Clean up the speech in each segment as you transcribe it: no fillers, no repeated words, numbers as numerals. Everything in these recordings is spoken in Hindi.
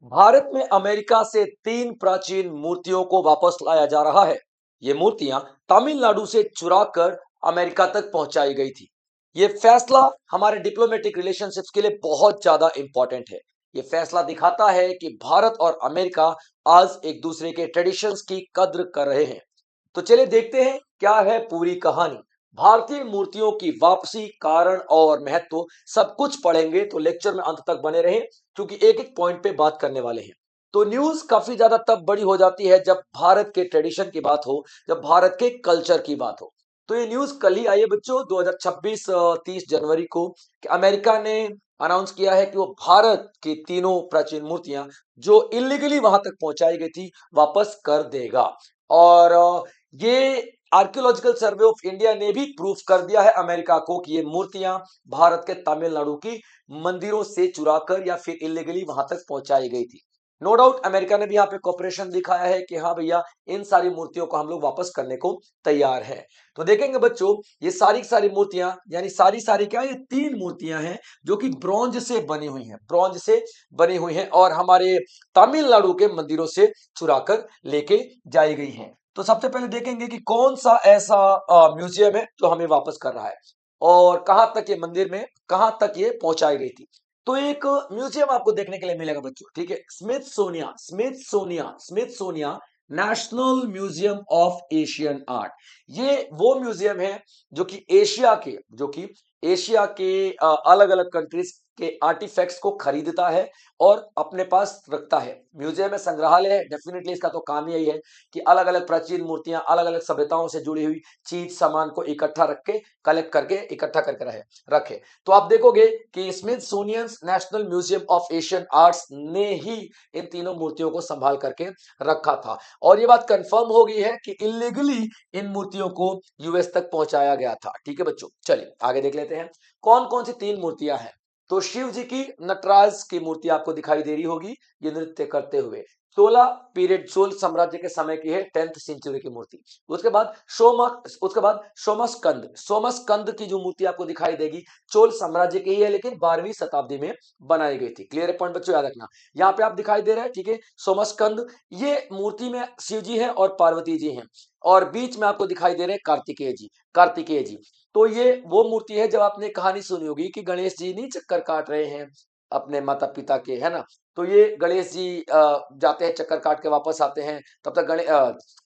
भारत में अमेरिका से तीन प्राचीन मूर्तियों को वापस लाया जा रहा है। ये मूर्तियां तमिलनाडु से चुराकर अमेरिका तक पहुंचाई गई थी। ये फैसला हमारे डिप्लोमेटिक रिलेशनशिप्स के लिए बहुत ज्यादा इंपॉर्टेंट है। ये फैसला दिखाता है कि भारत और अमेरिका आज एक दूसरे के ट्रेडिशंस की कद्र कर रहे हैं। तो चलिए देखते हैं क्या है पूरी कहानी। भारतीय मूर्तियों की वापसी, कारण और महत्व सब कुछ पढ़ेंगे, तो लेक्चर में अंत तक बने रहें क्योंकि एक एक पॉइंट पे बात करने वाले हैं। तो न्यूज काफी ज्यादा तब बड़ी हो जाती है जब भारत के ट्रेडिशन की बात हो, जब भारत के कल्चर की बात हो। तो ये न्यूज कल ही आई है बच्चों, 2026 30 जनवरी को, कि अमेरिका ने अनाउंस किया है कि वो भारत की तीनों प्राचीन मूर्तियां जो इलीगली वहां तक पहुंचाई गई थी वापस कर देगा। और ये आर्कियोलॉजिकल सर्वे ऑफ इंडिया ने भी प्रूफ कर दिया है अमेरिका को कि ये मूर्तियां भारत के तमिलनाडु की मंदिरों से चुराकर या फिर इलीगली वहां तक पहुंचाई गई थी। नो डाउट अमेरिका ने भी यहाँ पे कॉपरेशन दिखाया है कि हाँ भैया, इन सारी मूर्तियों को हम लोग वापस करने को तैयार हैं। तो देखेंगे बच्चों, ये सारी की सारी मूर्तियां, यानी सारी सारी क्या, ये तीन मूर्तियां हैं जो कि ब्रॉन्ज से बनी हुई हैं, ब्रॉन्ज से बनी हुई हैं और हमारे तमिलनाडु के मंदिरों से चुराकर लेके जाई गई हैं। तो सबसे पहले देखेंगे कि कौन सा ऐसा म्यूजियम है जो हमें वापस कर रहा है और कहां तक ये मंदिर में, कहां तक ये पहुंचाई गई थी। तो एक म्यूजियम आपको देखने के लिए मिलेगा बच्चों, ठीक है, Smithsonian national museum of Asian art. ये वो म्यूजियम है जो कि एशिया के अलग अलग कंट्रीज के आर्टिफैक्ट्स को खरीदता है और अपने पास रखता है। म्यूजियम में संग्रहालय है, डेफिनेटली इसका तो काम यही है कि अलग अलग प्राचीन मूर्तियां, अलग अलग सभ्यताओं से जुड़ी हुई चीज सामान को इकट्ठा रख के, कलेक्ट करके, इकट्ठा करके रखे। तो आप देखोगे कि Smithsonian national museum of Asian arts ने ही इन तीनों मूर्तियों को संभाल करके रखा था। और ये बात कंफर्म हो गई है कि इलीगली इन मूर्तियों को यूएस तक पहुंचाया गया था। ठीक है बच्चों, चलिए आगे देख लेते हैं कौन कौन सी तीन मूर्तियां हैं। तो शिव जी की नटराज की मूर्ति आपको दिखाई दे रही होगी, ये नृत्य करते हुए। 16 पीरियड, चोल साम्राज्य के समय की है, 10th सेंचुरी की मूर्ति। उसके बाद सोमस्कंद की जो मूर्ति आपको दिखाई देगी, चोल साम्राज्य की ही है लेकिन 12वीं शताब्दी में बनाई गई थी। क्लियर पॉइंट बच्चों, याद रखना। यहाँ पे आप दिखाई दे रहे हैं, ठीक है, सोमस्कंद। ये मूर्ति में शिव जी है और पार्वती जी हैं और बीच में आपको दिखाई दे रहे हैं कार्तिकेय जी। तो ये वो मूर्ति है, जब आपने कहानी सुनी होगी कि गणेश जी नहीं चक्कर काट रहे हैं अपने माता पिता के, है ना। तो ये गणेश जी जाते हैं चक्कर काट के वापस आते हैं, तब तक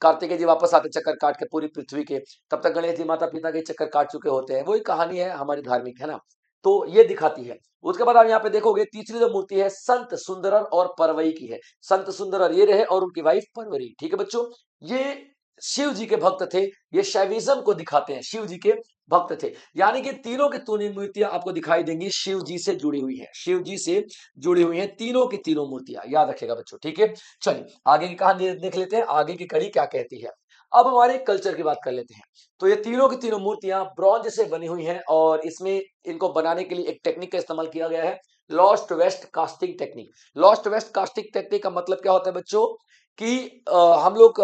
कार्तिकेय जी वापस आते हैं चक्कर काट के पूरी पृथ्वी के, तब तक गणेश जी माता पिता के चक्कर काट चुके होते हैं। वही कहानी है हमारी धार्मिक, है ना। तो ये दिखाती है। उसके बाद आप यहाँ पे देखोगे तीसरी जो मूर्ति है संत सुंदरर और परवई की है। संत सुंदरर ये रहे और उनकी वाइफ परवरी। ठीक है बच्चों, ये शिव जी के भक्त थे। ये शैविज्म को दिखाते हैं, शिव जी के भक्त थे। यानी कि तीनों की तीनों मूर्तियां आपको दिखाई देंगी शिव जी से जुड़ी हुई है, शिव जी से जुड़ी हुई है तीनों की तीनों मूर्तियां, याद रखेगा बच्चों। ठीक है, चलिए आगे की कहानी देख लेते हैं, आगे की कड़ी क्या कहती है। अब हमारे कल्चर की बात कर लेते हैं। तो ये तीनों की तीनों मूर्तियां ब्रॉन्ज से बनी हुई हैं और इसमें इनको बनाने के लिए एक टेक्निक का इस्तेमाल किया गया है, lost waste casting technique. Lost waste casting technique का मतलब क्या होता है बच्चों, कि हम लोग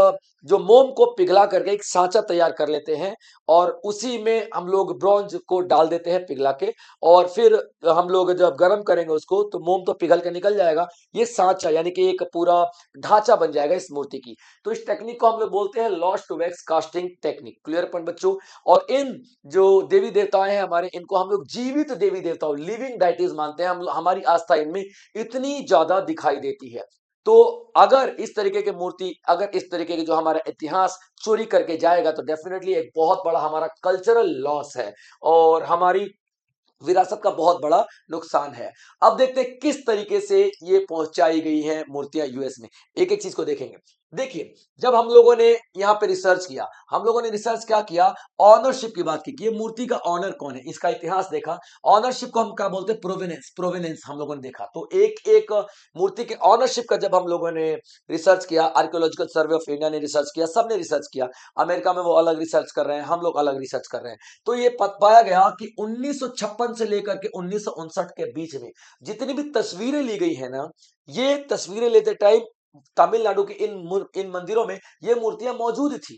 जो मोम को पिघला करके एक सांचा तैयार कर लेते हैं और उसी में हम लोग ब्रॉन्ज को डाल देते हैं पिघला के, और फिर हम लोग जब गर्म करेंगे उसको तो मोम तो पिघल के निकल जाएगा, ये सांचा यानी कि एक पूरा ढांचा बन जाएगा इस मूर्ति की। तो इस टेक्निक को हम लोग बोलते हैं lost wax casting technique. Clear point बच्चों। और इन जो देवी देवताएं हैं हमारे, इनको हम लोग जीवित देवी देवताओं, लिविंग डाइटीज मानते हैं। हमारी आस्था इनमें इतनी ज्यादा दिखाई देती है। तो अगर इस तरीके की मूर्ति, अगर इस तरीके की जो हमारा इतिहास चोरी करके जाएगा तो डेफिनेटली एक बहुत बड़ा हमारा कल्चरल लॉस है और हमारी विरासत का बहुत बड़ा नुकसान है। अब देखते हैं किस तरीके से ये पहुंचाई गई है मूर्तियां यूएस में। एक एक चीज को देखेंगे। देखिए, जब हम लोगों ने यहाँ पे रिसर्च किया, हम लोगों ने रिसर्च क्या किया, ऑनरशिप की बात की कि ये मूर्ति का ऑनर कौन है, इसका इतिहास देखा। ऑनरशिप को हम क्या बोलते हैं, प्रोवेनेंस, प्रोवेनेंस हम लोगों ने देखा। तो एक एक मूर्ति के ऑनरशिप का जब हम लोगों ने रिसर्च किया, आर्कियोलॉजिकल सर्वे ऑफ इंडिया ने रिसर्च किया, सबने रिसर्च किया। अमेरिका में वो अलग रिसर्च कर रहे हैं, हम लोग अलग रिसर्च कर रहे हैं। तो ये पाया गया कि 1956 से लेकर के 1959 के बीच में जितनी भी तस्वीरें ली गई है ना, ये तस्वीरें लेते टाइम तमिलनाडु के इन मंदिरों में ये मूर्तियां मौजूद थी।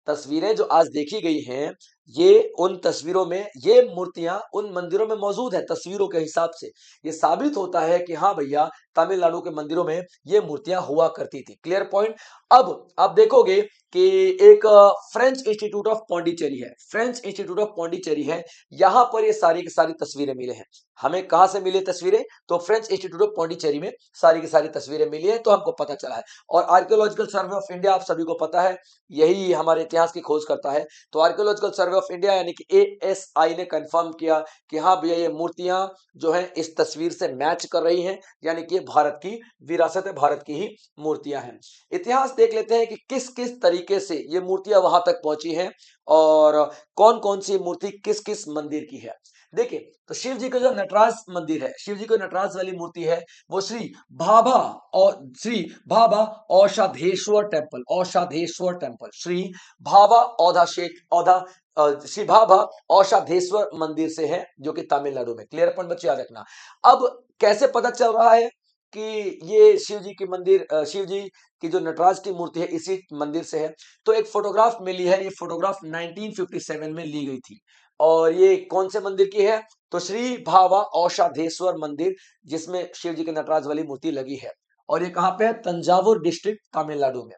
तस्वीरें जो आज देखी गई हैं, ये उन तस्वीरों में, ये मूर्तियां उन मंदिरों में मौजूद है तस्वीरों के हिसाब से। ये साबित होता है कि हाँ भैया, तमिलनाडु के मंदिरों में ये मूर्तियां हुआ करती थी। Clear point. अब आप देखोगे कि एक फ्रेंच इंस्टीट्यूट ऑफ पौंडीचेरी है, फ्रेंच इंस्टीट्यूट ऑफ पौंडीचेरी है, यहां पर ये सारी की सारी तस्वीरें मिले हैं। हमें कहां से मिली तस्वीरें? तो फ्रेंच इंस्टीट्यूट ऑफ पौंडीचेरी में सारी की सारी तस्वीरें मिली है, तो हमको पता चला है। और आर्कियोलॉजिकल सर्वे ऑफ इंडिया, आप सभी को पता है, यही हमारे इतिहास की खोज करता है। तो आर्कियोलॉजिकल सर्वे ऑफ इंडिया यानी कि एएसआई ने कंफर्म किया कि हाँ भैया, ये मूर्तियां जो हैं इस तस्वीर से मैच कर रही हैं, यानी कि भारत की विरासत है, भारत की ही मूर्तियां हैं। इतिहास देख लेते हैं कि किस किस तरीके से ये मूर्तियां वहां तक पहुंची हैं और कौन कौन सी मूर्ति किस किस मंदिर की है। देखिए, तो शिव जी का जो नटराज मंदिर है, शिव जी को नटराज वाली मूर्ति है, वो भाभा श्री भाभा औषधेश्वर टेम्पल, औषधेश्वर टेम्पल, श्री भाभा औधा श्री भाभा औषधेश्वर मंदिर से है, जो कि तमिलनाडु में। क्लियर पॉइंट बच्चे, याद रखना। अब कैसे पता चल रहा है कि ये शिव जी की मंदिर, शिव जी की जो नटराज की मूर्ति है इसी मंदिर से है? तो एक फोटोग्राफ मिली है, ये फोटोग्राफ 1957 में ली गई थी। और ये कौन से मंदिर की है? तो श्री भावा औषधेश्वर मंदिर, जिसमें शिव जी की नटराज वाली मूर्ति लगी है। और ये कहां पे है? तंजावुर डिस्ट्रिक्ट, तमिलनाडु में।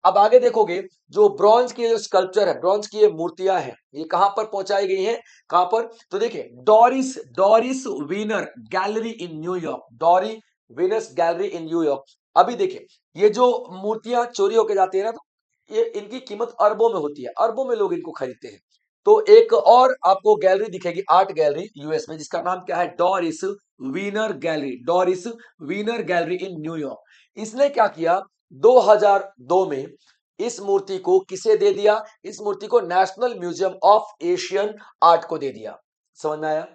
अब आगे देखोगे, जो ब्रॉन्ज की जो स्कल्पचर है, ब्रॉन्ज की ये मूर्तियां हैं, ये कहां पर पहुंचाई गई हैं? कहां पर? तो देखिए, Doris Doris Wiener gallery in New York, Doris Wiener gallery in New York. अभी देखिए, ये जो मूर्तियां चोरी होके जाती है ना, तो ये इनकी कीमत अरबों में होती है, अरबों में लोग इनको खरीदते हैं। तो एक और आपको गैलरी दिखेगी, आर्ट गैलरी यूएस में, जिसका नाम क्या है? Doris Wiener gallery, Doris Wiener gallery in New York. इसने क्या किया? 2002 में इस मूर्ति को किसे दे दिया? इस मूर्ति को national museum of Asian art को दे दिया। समझ में आया?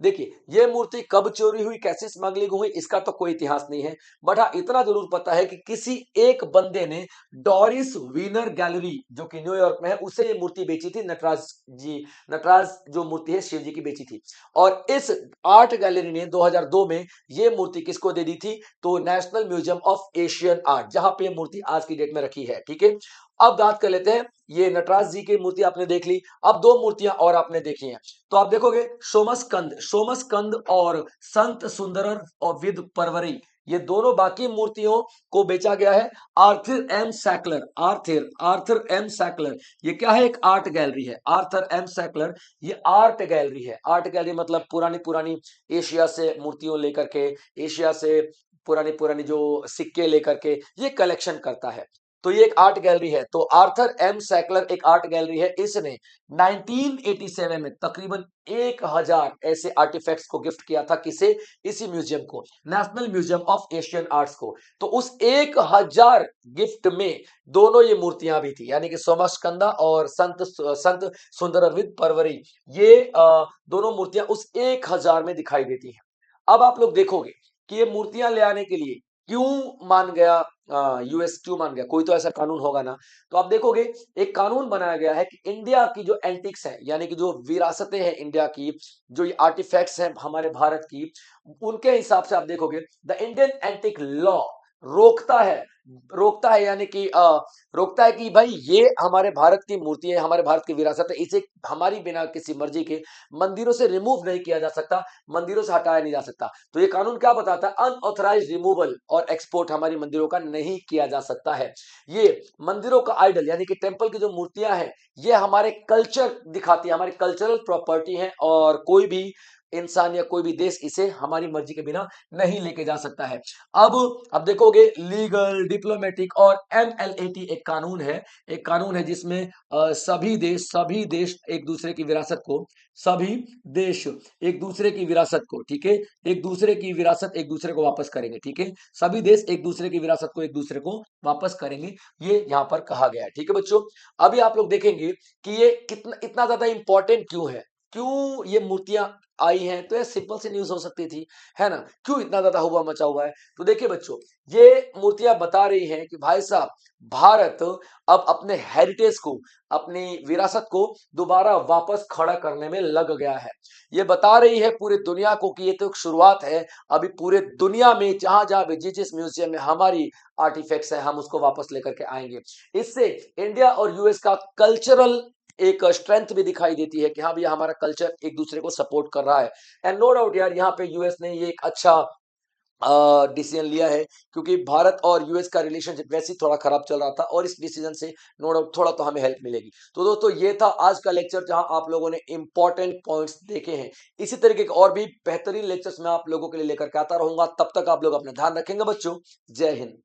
देखिए, यह मूर्ति कब चोरी हुई, कैसे स्मगलिंग हुई, इसका तो कोई इतिहास नहीं है। बट हाँ, इतना जरूर पता है कि किसी एक बंदे ने डॉरिस वीनर गैलरी, जो कि न्यूयॉर्क में है, उसे ये मूर्ति बेची थी, नटराज जी, नटराज जो मूर्ति है शिव जी की बेची थी। और इस आर्ट गैलरी ने 2002 में ये मूर्ति किसको दे दी थी? तो national museum of Asian art, जहां पे मूर्ति आज की डेट में रखी है। ठीक है, अब बात कर लेते हैं, ये नटराज जी की मूर्ति आपने देख ली, अब दो मूर्तियां और आपने देखी हैं। तो आप देखोगे, सोमस्कंद और संत सुंदरर और विद परवरी, ये दोनों बाकी मूर्तियों को बेचा गया है आर्थर एम सैकलर, आर्थर एम सैकलर। ये क्या है? एक आर्ट गैलरी है, आर्थर एम सैकलर, ये आर्ट गैलरी है। आर्ट गैलरी मतलब पुरानी पुरानी एशिया से मूर्तियों लेकर के, एशिया से पुरानी पुरानी जो सिक्के लेकर के ये कलेक्शन करता है। तो ये एक आर्ट गैलरी है। तो आर्थर एम सैकलर एक आर्ट गैलरी है, इसने 1987 में तकरीबन 1000 ऐसे आर्टिफैक्ट्स को गिफ्ट किया था। किसे? इसी म्यूजियम को, national museum of Asian arts को। तो उस 1000 गिफ्ट में दोनों ये मूर्तियां भी थी, यानी कि सोमास्कंदा और संत सुंदरविद परवरी, ये दोनों मूर्तियां उस 1000 में दिखाई देती हैं। अब आप लोग देखोगे कि ये मूर्तियां ले आने के लिए क्यों मान गया यूएस, क्यों मान गया? कोई तो ऐसा कानून होगा ना। तो आप देखोगे, एक कानून बनाया गया है कि इंडिया की जो एंटिक्स है, यानी कि जो विरासतें हैं इंडिया की, जो ये आर्टिफैक्ट्स हैं हमारे भारत की, उनके हिसाब से आप देखोगे, द इंडियन एंटिक लॉ रोकता है, यानी कि रोकता है कि भाई, ये हमारे भारत की मूर्ति है, हमारे भारत की विरासत है, इसे हमारी बिना किसी मर्जी के मंदिरों से रिमूव नहीं किया जा सकता, मंदिरों से हटाया नहीं जा सकता। तो ये कानून क्या बताता है? अनऑथराइज रिमूवल और एक्सपोर्ट हमारी मंदिरों का नहीं किया जा सकता है। ये मंदिरों का आइडल, यानी कि टेम्पल की जो मूर्तियां हैं, ये हमारे कल्चर दिखाती है, हमारी कल्चरल प्रॉपर्टी है, और कोई भी इंसान या कोई भी देश इसे हमारी मर्जी के बिना नहीं लेके जा सकता है। अब देखोगे, लीगल, डिप्लोमेटिक और एमएलएटी एक कानून है, जिसमें सभी देश एक दूसरे की विरासत को, सभी देश एक दूसरे की विरासत को, ठीक है, एक दूसरे की विरासत एक दूसरे को वापस करेंगे। ठीक है, सभी देश एक दूसरे की विरासत को एक दूसरे को वापस करेंगे, ये यहाँ पर कहा गया है। ठीक है बच्चों, अभी आप लोग देखेंगे कि ये कितना इतना ज्यादा इंपॉर्टेंट क्यों है, क्यों ये मूर्तियां आई हैं। तो ये सिंपल सी न्यूज हो सकती थी, है ना? क्यों इतना ज्यादा हुआ मचा हुआ है? तो देखिए बच्चों, ये मूर्तियां बता रही हैं कि भाई साहब, भारत अब अपने हेरिटेज को, अपनी विरासत को दोबारा वापस खड़ा करने में लग गया है। ये बता रही है पूरी दुनिया को कि ये तो एक शुरुआत है, अभी पूरे दुनिया में जहां जहां भी जिस म्यूजियम में हमारी आर्टिफैक्ट्स है, हम उसको वापस लेकर के आएंगे। इससे इंडिया और यूएस का कल्चरल एक स्ट्रेंथ भी दिखाई देती है कि हाँ भैया हमारा कल्चर एक दूसरे को सपोर्ट कर रहा है। एंड नो डाउट यार यहाँ पे यूएस ने ये एक अच्छा डिसीजन लिया है, क्योंकि भारत और यूएस का रिलेशनशिप वैसे ही थोड़ा खराब चल रहा था और इस डिसीजन से नो डाउट थोड़ा तो हमें हेल्प मिलेगी। तो दोस्तों ये था आज का लेक्चर जहां आप लोगों ने इंपॉर्टेंट पॉइंट्स देखे हैं। इसी तरीके के और भी बेहतरीन लेक्चर्स मैं आप लोगों के लिए लेकर के आता रहूंगा। तब तक आप लोग अपना ध्यान रखेंगे बच्चों। जय हिंद।